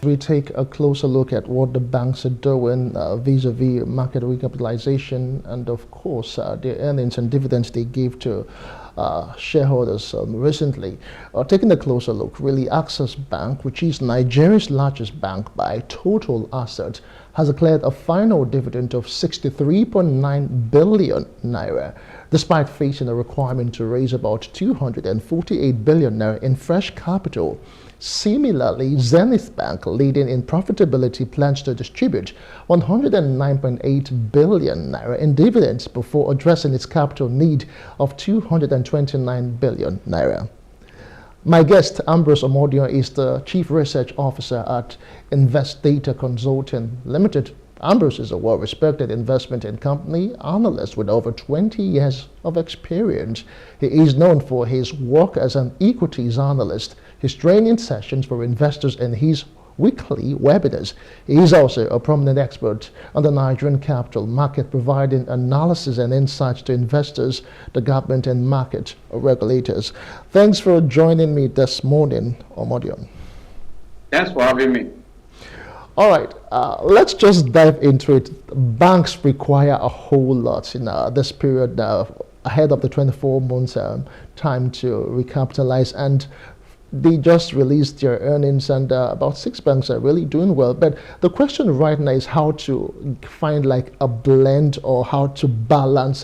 we take a closer look at what the banks are doing vis-a-vis market recapitalization and, of course, their earnings and dividends they gave to shareholders recently. Taking a closer look, really, Access Bank, which is Nigeria's largest bank by total assets, has declared a final dividend of 63.9 billion naira, despite facing a requirement to raise about 248 billion naira in fresh capital. Similarly, Zenith Bank, leading in profitability, plans to distribute 109.8 billion naira in dividends before addressing its capital need of 229 billion naira. My guest, Ambrose Omodion, is the Chief Research Officer at Invest Data Consulting Limited. Ambrose is a well-respected investment and company analyst with over 20 years of experience. He is known for his work as an equities analyst, his training sessions for investors, and his weekly webinars. He is also a prominent expert on the Nigerian capital market, providing analysis and insights to investors, the government, and market regulators. Thanks for joining me this morning, Omodion. Thanks for having me. All right, let's just dive into it. Banks require a whole lot in this period ahead of the 24 months time to recapitalize, and they just released their earnings, and about 6 banks are really doing well. But the question right now is how to find like a blend, or how to balance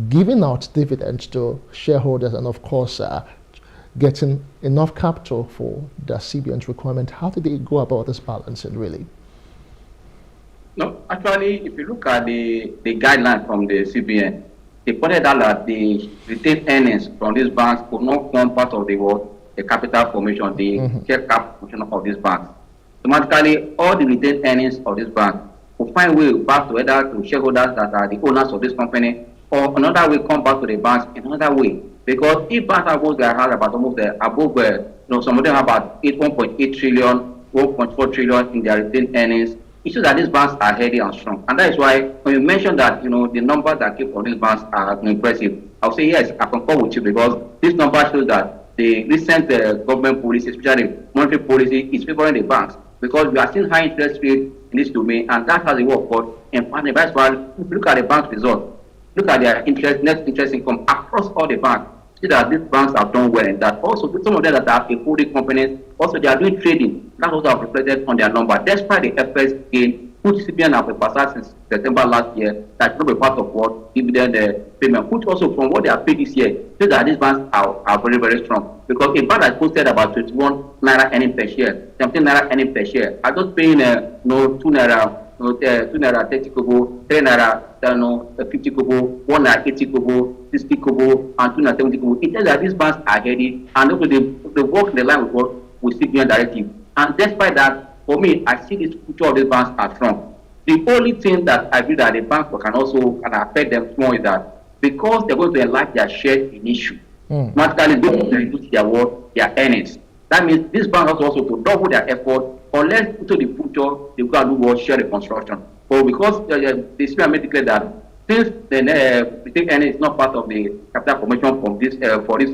giving out dividends to shareholders and, of course, getting enough capital for the CBN's requirement. How did they go about this balancing, really? No, actually, if you look at the guideline from the CBN, they pointed out that the retained earnings from these banks could not form part of the capital formation, the share cap formation of these banks. Automatically, all the retained earnings of this bank will find way back to either to shareholders that are the owners of this company, or another way come back to the banks in another way. Because if banks have about almost above, some of them have about 1.8 trillion, 1.4 trillion in their retained earnings, it shows that these banks are healthy and strong. And that is why when you mention that, the numbers that came from these banks are impressive, I'll say yes, I concur with you, because this number shows that the recent government policy, especially monetary policy, is favoring the banks, because we are seeing high interest rates in this domain, and that has a work for. And that's why, if you look at the bank's results, look at their net interest income across all the banks, see that these banks have done well, and that also some of them that have a holding companies, also they are doing trading. That also have reflected on their number, despite the efforts gain, which CBN have emphasized since September last year, that will be part of what dividend payment, which also from what they have paid this year, shows that these banks are very, very strong. Because a bank that posted about 21 naira earning per share, 17 naira earning per share, are just paying 2 naira, 2 naira 30 kobo, 3 naira 50 kobo, 1 naira 80 kobo, 60 kobo, and 2 naira 70 kobo. It tells that these banks are healthy, and also they work in the line with what we CBN directive. And despite that, for me, I see this future of these banks are strong. The only thing that I feel that the bank can also affect them more is that because they're going to enlarge their share in issue, automatically they will reduce their earnings. That means this bank has also to double their effort, unless into the future they will do what share reconstruction. But because the CBN made it clear that since the retained earnings is not part of the capital formation from this for this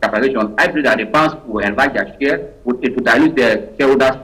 capitalization, I believe that the banks will enlarge their share, to dilute their shareholders'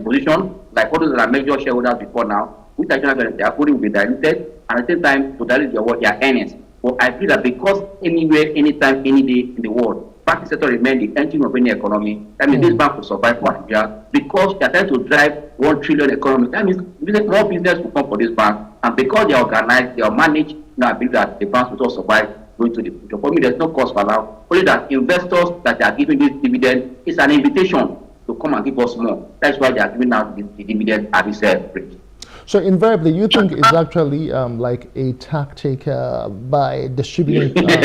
position, like all those that are major shareholders before now, which actually their holding will be diluted, and at the same time to dilute their earnings. But I feel that because anywhere, anytime, any day in the world, banking sector remains the engine of any economy, that means this bank will survive for Nigeria, because they are trying to drive 1 trillion economy. That means more business will come for this bank, and because they are organized, they are managed, I believe that the banks will also survive going to the future. For me, there's no cause for now. Only that investors that are giving this dividend is an invitation to come and give us more. That's why they are giving out the dividend at this rate. So invariably, you think it's actually like a tactic by distributing, because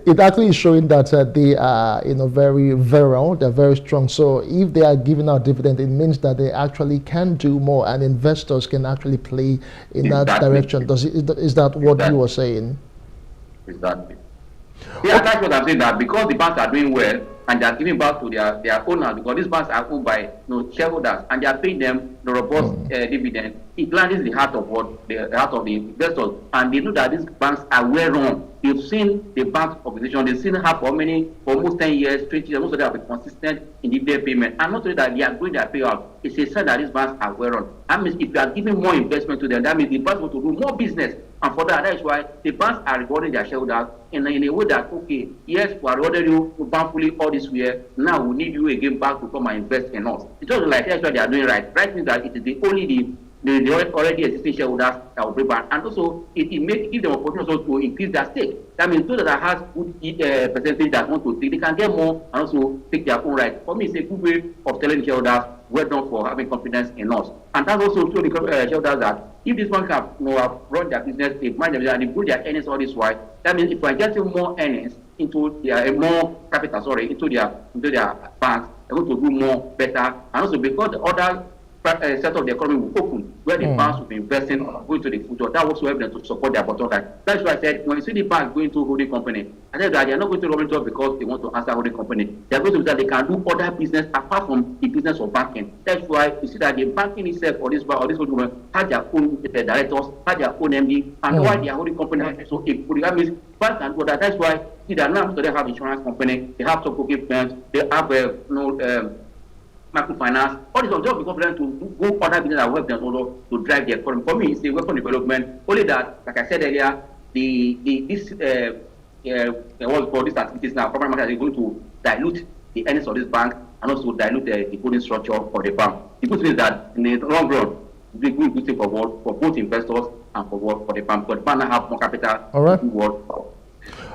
it actually is showing that they are very viral, they're very strong. So if they are giving out dividend, it means that they actually can do more, and investors can actually play in that direction. Is that what you were saying? Exactly. Yeah, that's what I'm saying, that because the banks are doing well, and they are giving back to their owners, because these banks are owned by shareholders, and they are paying them the robust dividend. It lands the heart of the heart of the investors, and they know that these banks are well run. They've seen the bank organization, they've seen how for almost 10 years, 20 years, most of them have been consistent in dividend payment, and not only that, they are going their payout. It's a sign that these banks are well run. That means if you are giving more investment to them, that means the banks want to do more business. And for that, is why the banks are rewarding their shareholders in a way that, okay, yes, we are rewarding you bountifully all this year. Now we need you again back to come and invest in us. It's just like that's what they are doing right. Right means that it is the already existing shareholders that will bring back. And also, it give them opportunity also to increase their stake. That means those that has good percentage that want to take, they can get more and also take their own right. For me, it's a good way of telling the shareholders, well done for having confidence in us. And that's also to the shareholders that if this one have run their business, they mind themselves and they grow their earnings all this while, that means if we're getting more earnings into their more capital, into their banks, they're going to do more better. And also because the other set of the economy will open, where the banks will be investing going to the future. That also help them to support their bottom line. That's why I said when you see the bank going to holding company, I said that they are not going to roll it because they want to answer holding company. They are going to that they can do other business apart from the business of banking. That's why you see that the banking itself or this bank or this holding company had their own directors, had their own MD, and why they are holding company. So if that means bank can do that. That's why see that now they have insurance company, they have stockbroking firms, they have microfinance, all these are just because them to go other business that help them also to drive the economy. For me, it's a weapon development. Only that, like I said earlier, this these activities now, corporate market is going to dilute the earnings of this bank and also dilute the holding structure of the bank. The good thing is that in the long run, it's a good thing for both investors and for the bank. Because the bank now have more capital to do work.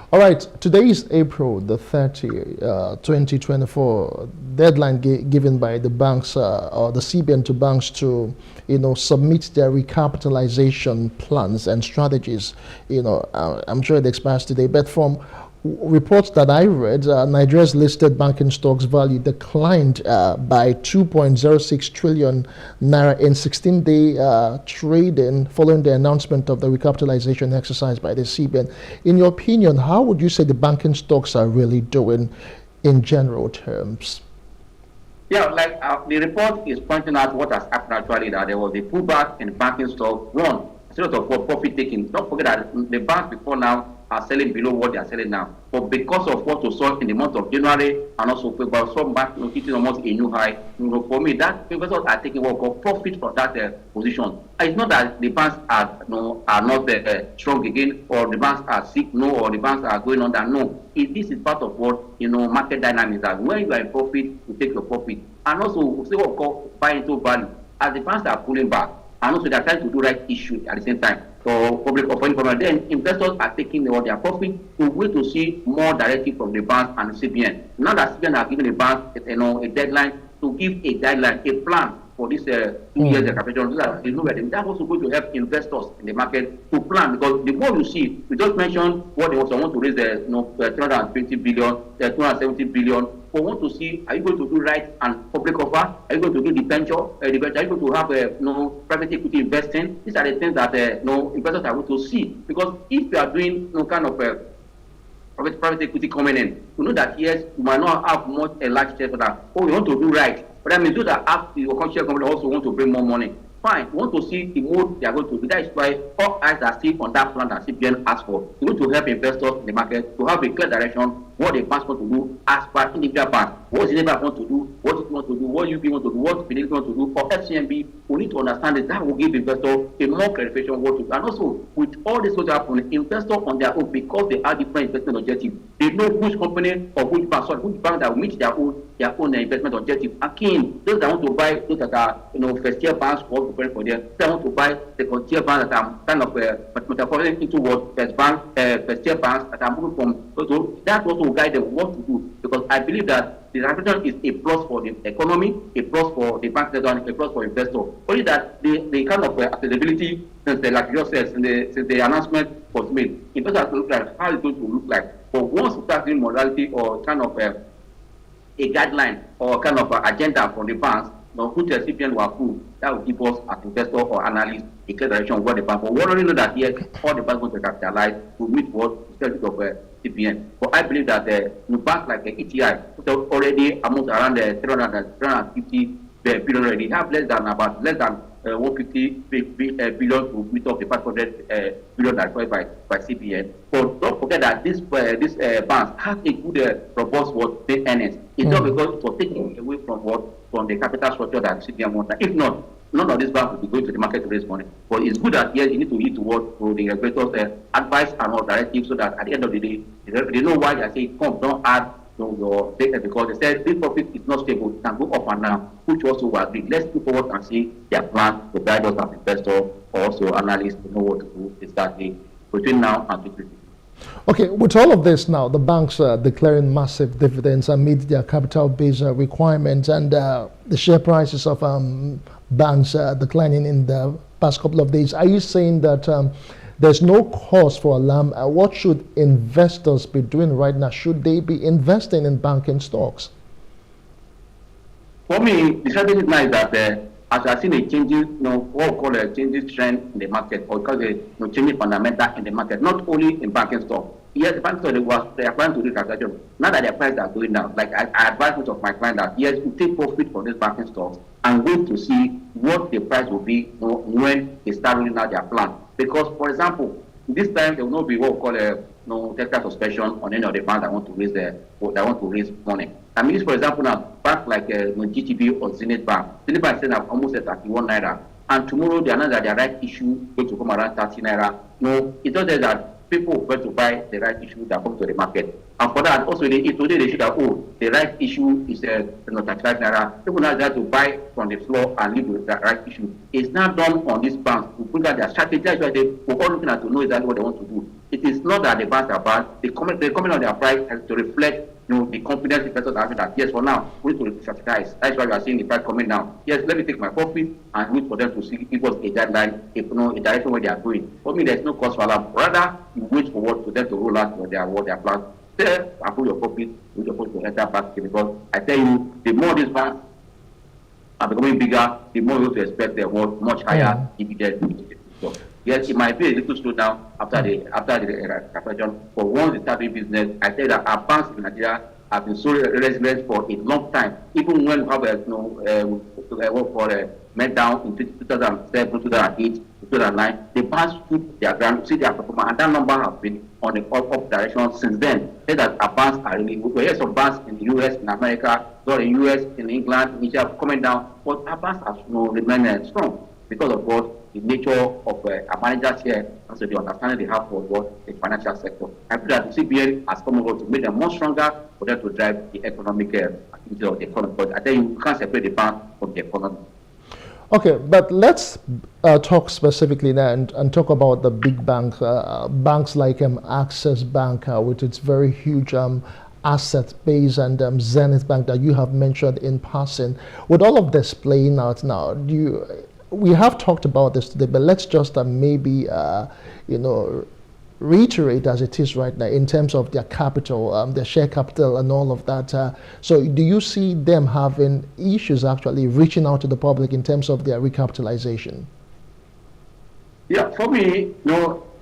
All right, today is April the 30th, 2024. Deadline given by the banks or the CBN to banks to, submit their recapitalization plans and strategies. I'm sure it expires today, but from reports that I read, Nigeria's listed banking stocks value declined by 2.06 trillion naira in 16-day trading following the announcement of the recapitalization exercise by the CBN. In your opinion, how would you say the banking stocks are really doing in general terms? Yeah, like the report is pointing out what has happened actually, that there was a pullback in banking stock. One, instead of profit taking. Don't forget that the banks before now are selling below what they are selling now. But because of what we saw in the month of January and also February, some banks hitting almost a new high. For me, that investors are taking what we call profit from that position. It's not that the banks are not strong again, or the banks are sick, or the banks are going on that. No, this is part of what market dynamics. That when you are in profit, you take your profit, and also we say what we call buy into value. As the banks are pulling back, and also they are trying to do right issue at the same time. So public offering, then investors are taking their profit to wait to see more directly from the banks and the CBN. Now that CBN are giving the banks a deadline to give a guideline, a plan for this 2 years recapitalization. That's also going to help investors in the market to plan, because the more you see, we just mentioned what they also want to raise 320 billion, 270 billion. We want to see, are you going to do right and public offer? Are you going to do the venture? Are you going to have private equity investing? These are the things that investors are going to see. Because if you are doing kind of private equity coming in, you know that yes, you might not have much a large share for that. Oh, you want to do right. But that means those that have your conscious company also want to bring more money. Fine, we want to see the mode they are going to do. That is why all eyes are still on that plan that CBN asked for. We want to help investors in the market to have a clear direction what the banks want to do as per individual banks. What does the bank want to do? What it want to do? What UB want to do? What Fidelity want to do? For FCMB, we need to understand that will give investors a more clarification what to do. And also, with all this what happening, investors on their own, because they have different investment objectives, they know which company or which bank that will meet their own investment objective. Again, those that want to buy those that are first tier banks or preparing for them, they want to buy second tier banks that are kind of metaphorically into what first tier banks that are moving from. So that also will guide them what to do, because I believe that the recapitalization is a plus for the economy, a plus for the bank sector, and a plus for investors. Only that the kind of accessibility, since like you said, since the announcement was made, investors have to look like how it's going to look like. But once we start doing modality or kind of a guideline or kind of agenda for the banks, put the CPN were full, that will give us as investor or analyst a clear direction of what the bank. But we already know that yes, all the banks want to capitalize to meet what the of CPN. But I believe that the bank like the ETI already amount around the 350 billion already. Have less than 150 billion to meet up the 500 billion that required by CPN. But don't forget that this banks have a good robust what they earnings. It's not because it was taken away from the capital structure that CPN wants. If not, none of these banks will be going to the market to raise money. But it's good that yes, you need to heed to the regulators' advice and all directives so that at the end of the day, they know why they say, come, don't add your data, because they said this profit is not stable, it can go up and down, which also will agree. Let's look forward and see their plan to guide us as investors or also analysts to know what to do exactly between now and 2050. Okay, with all of this now, the banks are declaring massive dividends amid their capital base requirements, and the share prices of banks declining in the past couple of days. Are you saying that there's no cause for alarm? What should investors be doing right now? Should they be investing in banking stocks? For me, the strategy now is that as I see a changing, what we call a changing trend in the market, or because a changing fundamental in the market, not only in banking stocks. Yes, the banking stocks they are trying to do transaction. Now that their prices are going down, like I advise most of my clients that yes, we take profit from these banking stocks and wait to see what the price will be when they start rolling out their plan. Because, for example, this time there will not be what we call a technical suspension on any of the banks that want to raise money. I mean, for example, now banks like GTB or Zenith Bank. Zenith Bank is saying almost at 31 naira, and tomorrow they announce that their right issue going to come around 30 naira. No, it doesn't that people prefer to buy the right issue that comes to the market. And for that, also today they should that the right issue is 35 naira. People now have to buy from the floor and leave with the right issue. It's not done on these banks to put out their strategy. That's why we're all looking at to know exactly what they want to do. It is not that the banks are bad. They comment on their price to reflect the confidence investors are having that yes, for now we need to strategize. That's why we are seeing the price coming down. Yes, let me take my profit and wait for them to see give us a guideline, a direction where they are going. For me, there's no cause for alarm. Rather, you wait for them to roll out their plans. There, and put your profit, with your profit to enter basket. Because I tell you, the more these banks are becoming bigger, the more you have to expect them much higher dividend. So, yes, it might be a little slow down after the capitalization. But once they start doing business, I tell you that our banks in Nigeria have been so resilient for a long time. Even when we have meltdown in 2007, 2008, 2009, the banks stood their ground, see their performance, and that number has been on the up direction since then. Say that our banks are really good. We hear some banks in the US, in America, not in the US, in England, in Asia coming down, but our banks have remained strong because of what the nature of our managers here, and so the understanding they have for what the financial sector. I feel that the CBN has come over to make them more stronger for them to drive the economic activity of the economy. But I tell you, you can't separate the bank from the economy. Okay, but let's talk specifically now and talk about the big banks, banks like Access Bank with its very huge asset base, and Zenith Bank that you have mentioned in passing. With all of this playing out now, we have talked about this today, but let's just maybe reiterate as it is right now in terms of their capital, their share capital and all of that. So do you see them having issues actually reaching out to the public in terms of their recapitalization? Yeah, for me,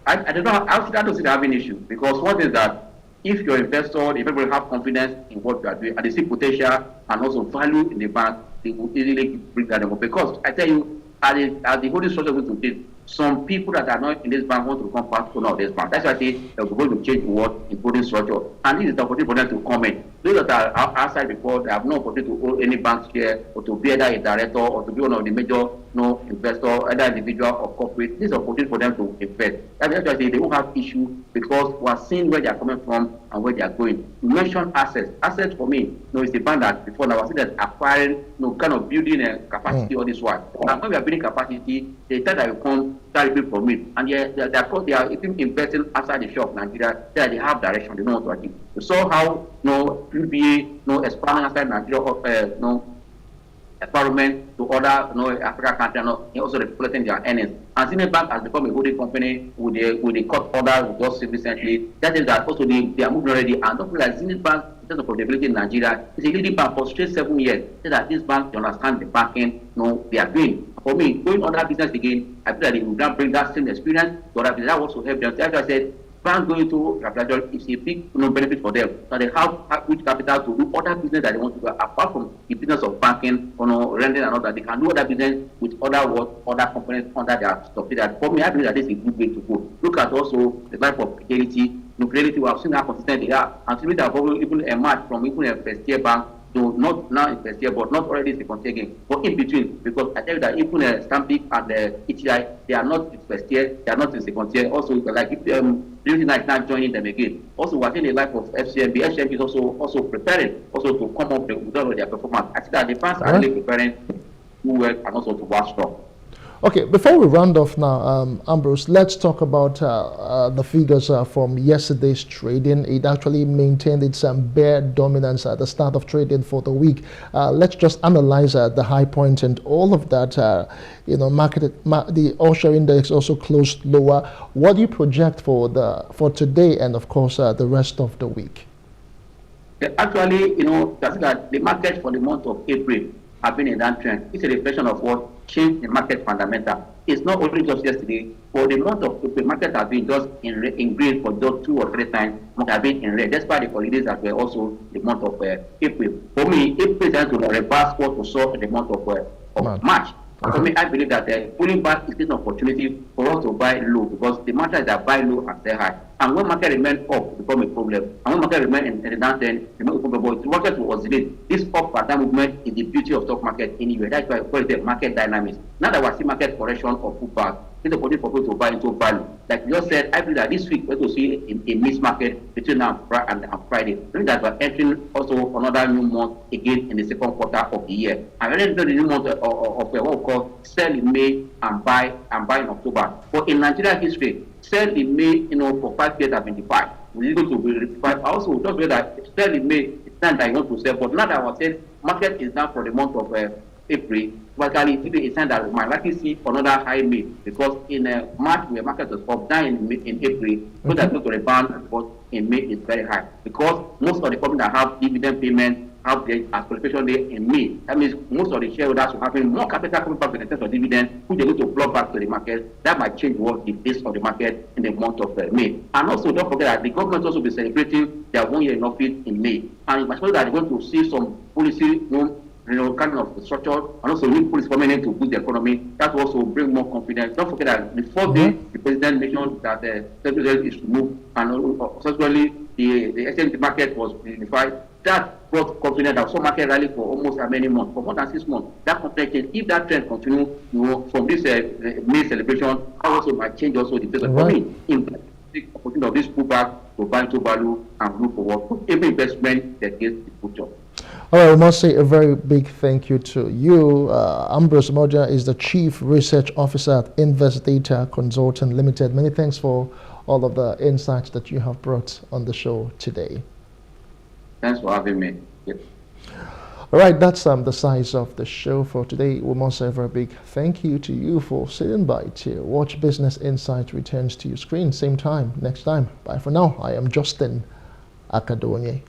I don't see them having issue, because one is that if your investor, if people have confidence in what you are doing and they see potential and also value in the bank, they will easily bring that up. Because I tell you, as the holding structure going to be, some people that are not in this bank want to become part owner of this bank. That's why I say they're going to change what in holding structure. And this is the opportunity for them to comment. Those that are outside before, they have no opportunity to own any bank share or to be either a director or to be one of the major investor, either individual or corporate. This is an opportunity for them to invest. That's why I say they won't have issue, because we are seeing where they are coming from and where they are going. You mentioned assets. Assets for me, it's the bank that before now I see that acquiring, kind of building a capacity all this while. And when we are building capacity, they tell that you come directly from it, and they are even investing outside the shop, Nigeria. They have direction. They know what to do. We saw how UBA expanding outside Nigeria, environment to other African countries, also reflecting their earnings. And Zenith Bank has become a holding company with a court order we just recently. That is that also they are moving already, and don't feel like Zenith Bank in terms of profitability in Nigeria, is a leading bank for straight 7 years. So that this bank, they understand the banking, they are doing. For me, going on that business again, I feel that they will not bring that same experience to other business. That also help them. As I said, bank going to recapitalization is a big benefit for them. So they have huge capital to do other business that they want to do apart from the business of banking, renting and all that. They can do other business with other components under their subsidiary. For me, I believe that this is a good way to go. Look at also the type of fidelity. Fidelity, we have seen how consistent they are, and to me, they have even emerged from even a first-tier bank. So not now in first year, but not already second year again, but in between, because I tell you that even Stampik and the ETI, they are not in first year, they are not in second year. Also, like if Realty is not joining them again. Also, watching the life of FCMB, FCMB is also preparing also to come up with all of their performance. I think that the fans are really preparing to do well and also to work strong. Okay, before we round off now, Ambrose, let's talk about the figures from yesterday's trading. It actually maintained its bear dominance at the start of trading for the week. Let's just analyze the high point and all of that. The all-share index also closed lower. What do you project for today and of course the rest of the week? Actually, that's that the market for the month of April have been in that trend. It's a reflection of what changed the market fundamental. It's not only just yesterday. For the month of April, market has been just in green for just 2 or 3 times. Market has been in red, despite the holidays that were also the month of April. For me, April tends to reverse what we saw in the month of March. For me, I believe that pulling back is an opportunity for us to buy low, because the market is that buy low and sell high. And when market remains up, it becomes a problem. And when market remains in the downtrend, it becomes a problem. But the market will oscillate. This up and down movement is the beauty of stock market anyway. That's why I call it the market dynamics. Now that we see market correction or pullback, it's a opportunity for people to buy into value. Like you just said, I believe that this week we're going to see a mixed market between now and Friday. I think that we're entering also another new month again in the second quarter of the year. And we're entering the new month of what we call sell in May and buy in October. But in Nigeria history, sell in May, for 5 years have been defined. We're going to be defined. I also just read that sell in May, it's time that you want to sell. But now that I was saying, market is now for the month of April, but it's time that we might likely see another high May, because in March where market was up, down in April, so that's going to rebound, but in May is very high, because most of the companies that have dividend payments have their acceleration day in May. That means most of the shareholders will have more capital coming back to the terms of dividend, which they're going to plug back to the market. That might change what the pace of the market in the month of May. And also, don't forget that the government also be celebrating their 1 year in office in May. And it must be that they're going to see some policy, kind of structure, and also new policy coming in to boost the economy. That will also bring more confidence. Don't forget that the first day, the president mentioned that the president is to move, and subsequently the exchange market was unified. That brought confidence that some market rally for almost many months, for more than 6 months. That confidence, if that trend continues, from this May celebration, also might change also the pace of economy. In the opportunity of this pullback to buy into value and look forward. Every investment that gets the future. All right, we must say a very big thank you to you. Ambrose Moja is the Chief Research Officer at Invest Data Consulting Limited. Many thanks for all of the insights that you have brought on the show today. Thanks for having me. Yes. All right, that's the size of the show for today. We must say a very big thank you to you for sitting by to watch Business Insight returns to your screen same time next time. Bye for now. I am Justin Akadonye.